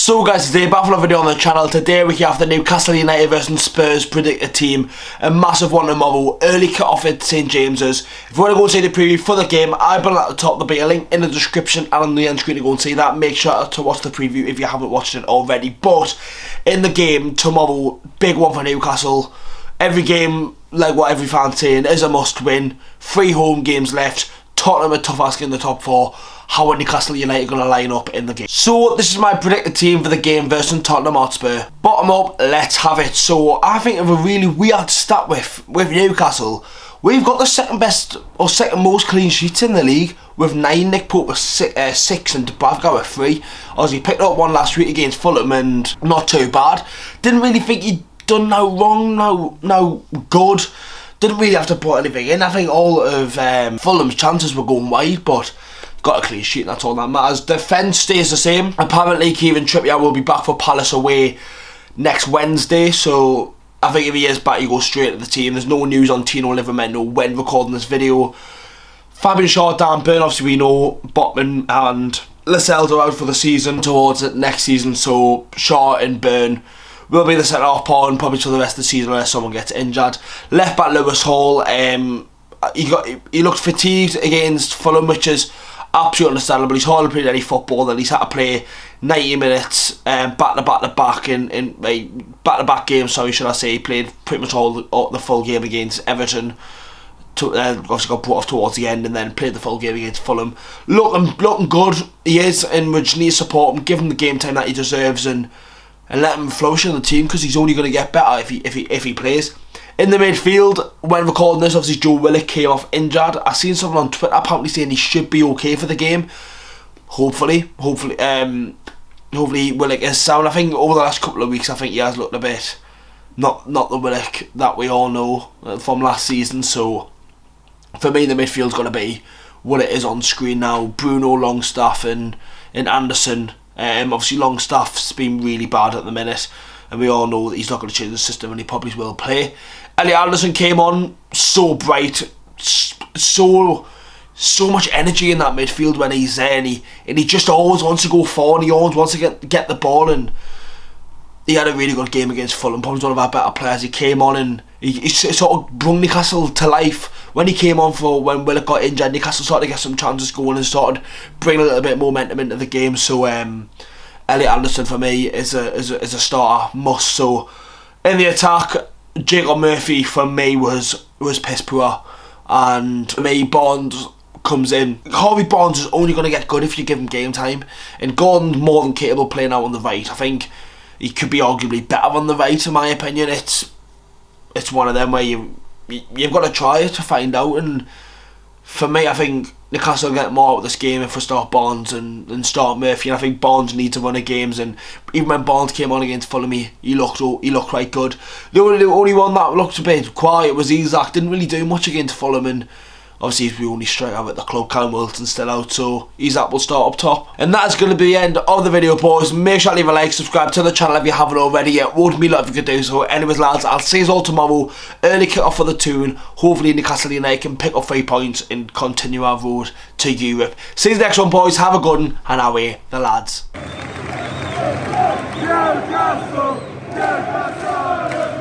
So guys, today back for a video on the channel. Today we have the Newcastle United versus Spurs predicted team. A massive one tomorrow, early cut-off at St James's. If you want to go and see the preview for the game, I put it at the top. There'll be a link in the description and on the end screen to go and see that. Make sure to watch the preview if you haven't watched it already. But in the game tomorrow, big one for Newcastle. Every game, like what every fan's saying, is a must win. 3 home games left. Tottenham a tough ask in the top 4. How are Newcastle United going to line up in the game? So this is my predicted team for the game versus Tottenham Hotspur. Bottom up, let's have it. So I think of a really weird stat with Newcastle. We've got the second best or second most clean sheets in the league with 9. Nick Pope with 6 and Dubravka with 3. Obviously picked up one last week against Fulham and not too bad. Didn't really think he'd done no wrong, no good. Didn't really have to put anything in. I think all of Fulham's chances were going wide, but got a clean sheet and that's all that matters. Defence stays the same. Apparently Kieran Trippier will be back for Palace away next Wednesday, so I think if he is back he goes straight to the team. There's no news on Tino Livramento when recording this video. Fabian Shaw, Dan Burn, obviously we know Botman and Lascelles are out for the season towards it next season, so Shaw and Burn will be the centre-half pawn probably till the rest of the season unless someone gets injured. Left back Lewis Hall, he looked fatigued against Fulham, which is absolutely understandable. He's hardly played any football, then he's had to play 90 minutes back-to-back in back-to-back games, sorry should I say. He played pretty much all the full game against Everton. Obviously got brought off towards the end and then played the full game against Fulham. Looking good, he is, and we just need to support him, give him the game time that he deserves and let him flourish in the team because he's only going to get better if he plays. In the midfield, when recording this, obviously Joe Willock came off injured. I seen someone on Twitter apparently saying he should be okay for the game. Hopefully Willock is sound. I think over the last couple of weeks, I think he has looked a bit not the Willock that we all know from last season. So for me, the midfield's going to be what it is on screen now. Bruno, Longstaff, and Anderson. Obviously Longstaff's been really bad at the minute, and we all know that he's not going to change the system and he probably will play. Elliot Anderson came on so bright, so much energy in that midfield when he's there, and he just always wants to go forward, he always wants to get the ball, and he had a really good game against Fulham, probably one of our better players. He came on and he sort of brought Newcastle to life. When he came on for when Willock got injured, Newcastle started to get some chances going and started bringing a little bit of momentum into the game. So Elliot Anderson for me is a starter must. So in the attack, Jacob Murphy for me was piss poor, and for me Barnes comes in. Harvey Barnes is only going to get good if you give him game time, and Gordon's more than capable of playing out on the right. I think he could be arguably better on the right in my opinion. It's one of them where you've got to try it to find out, and for me I think Newcastle will get more out of this game if we start Barnes and start Murphy, and I think Barnes needs to run the games, and even when Barnes came on against Fulham he looked quite good. The only one that looked a bit quiet was Isak. Didn't really do much against Fulham, and obviously he's the only striker at the club. Callum Wilson's still out, so Isak will start up top. And that is going to be the end of the video, boys. Make sure to leave a like, subscribe to the channel if you haven't already yet. Would me love if you could do so. Anyways lads, I'll see you all tomorrow. Early kick-off for the Toon. Hopefully Newcastle United can pick up 3 points and continue our road to Europe. See you next one, boys. Have a good one, and away the lads. Newcastle, Newcastle.